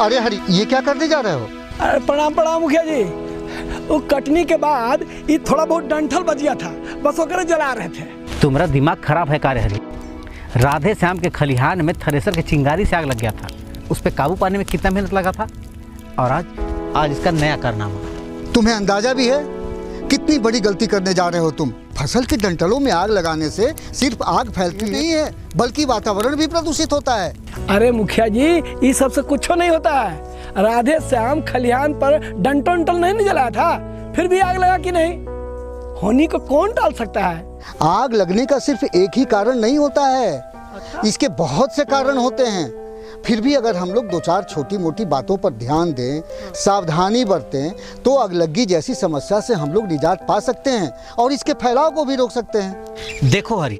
अरे हरी, ये क्या करने जा रहे हो? अरे प्रणाम प्रणाम मुखिया जी। वो कटनी के बाद ये थोड़ा बहुत डंठल बच गया था, बस वो जला रहे थे। तुम्हारा दिमाग खराब है कार्य हरी। राधे श्याम के खलिहान में थ्रेसर के चिंगारी से आग लग गया था। उस पर काबू पाने में कितना मेहनत लगा था, और आज इसका नया कारनामा। तुम्हें अंदाजा भी है कितनी बड़ी गलती करने जा रहे हो तुम? फसल के डंठलों में आग लगाने से सिर्फ आग फैलती नहीं है, बल्कि वातावरण भी प्रदूषित होता है। अरे मुखिया जी, ये सबसे कुछ नहीं होता है। राधे श्याम खलिहान पर डंटल नहीं जलाया था, फिर भी आग लगा कि नहीं? होनी को कौन टाल सकता है? आग लगने का सिर्फ एक ही कारण नहीं होता है, इसके बहुत से कारण होते हैं। फिर भी अगर हम लोग दो चार छोटी मोटी बातों पर ध्यान दें, सावधानी बरतें, तो अगलग्गी जैसी समस्या से हम लोग निजात पा सकते हैं और इसके फैलाव को भी रोक सकते हैं। देखो हरी,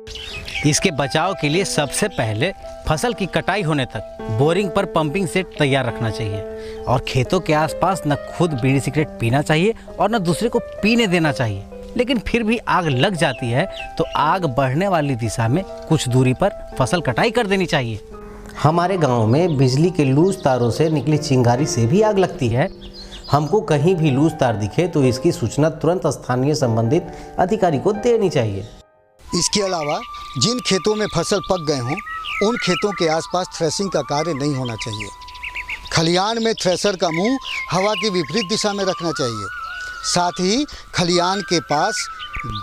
इसके बचाव के लिए सबसे पहले फसल की कटाई होने तक बोरिंग पर पंपिंग सेट तैयार रखना चाहिए, और खेतों के आसपास न खुद बीड़ी सिगरेट पीना चाहिए और न दूसरे को पीने देना चाहिए। लेकिन फिर भी आग लग जाती है तो आग बढ़ने वाली दिशा में कुछ दूरी पर फसल कटाई कर देनी चाहिए। हमारे गांव में बिजली के लूज तारों से निकली चिंगारी से भी आग लगती है। हमको कहीं भी लूज तार दिखे तो इसकी सूचना तुरंत स्थानीय संबंधित अधिकारी को देनी चाहिए। इसके अलावा जिन खेतों में फसल पक गए हों, उन खेतों के आसपास थ्रेसिंग का कार्य नहीं होना चाहिए। खलिहान में थ्रेसर का मुंह हवा की विपरीत दिशा में रखना चाहिए। साथ ही खलिहान के पास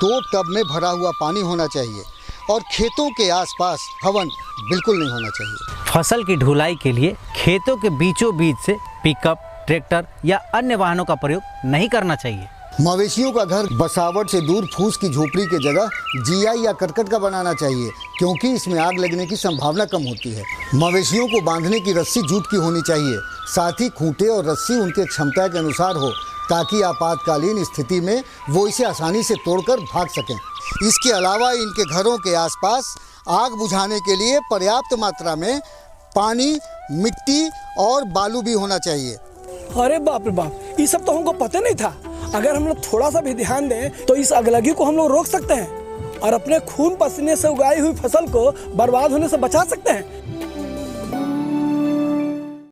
2 टब में भरा हुआ पानी होना चाहिए और खेतों के आसपास हवन बिल्कुल नहीं होना चाहिए। फसल की ढुलाई के लिए खेतों के बीचों बीच से पिकअप, ट्रैक्टर या अन्य वाहनों का प्रयोग नहीं करना चाहिए। मवेशियों का घर बसावट से दूर फूस की झोपड़ी की जगह जीआई या करकट का बनाना चाहिए, क्योंकि इसमें आग लगने की संभावना कम होती है। मवेशियों को बांधने की रस्सी जूट की होनी चाहिए, साथ ही खूंटे और रस्सी उनके क्षमता के अनुसार हो, ताकि आपातकालीन स्थिति में वो इसे आसानी से तोड़कर भाग सकें। इसके अलावा इनके घरों के आसपास आग बुझाने के लिए पर्याप्त मात्रा में पानी, मिट्टी और बालू भी होना चाहिए। अरे बाप रे बाप, ये सब तो हमको पता नहीं था। अगर हम लोग थोड़ा सा भी ध्यान दें तो इस अगलगी को हम लोग रोक सकते हैं और अपने खून पसीने से उगाई हुई फसल को बर्बाद होने से बचा सकते हैं।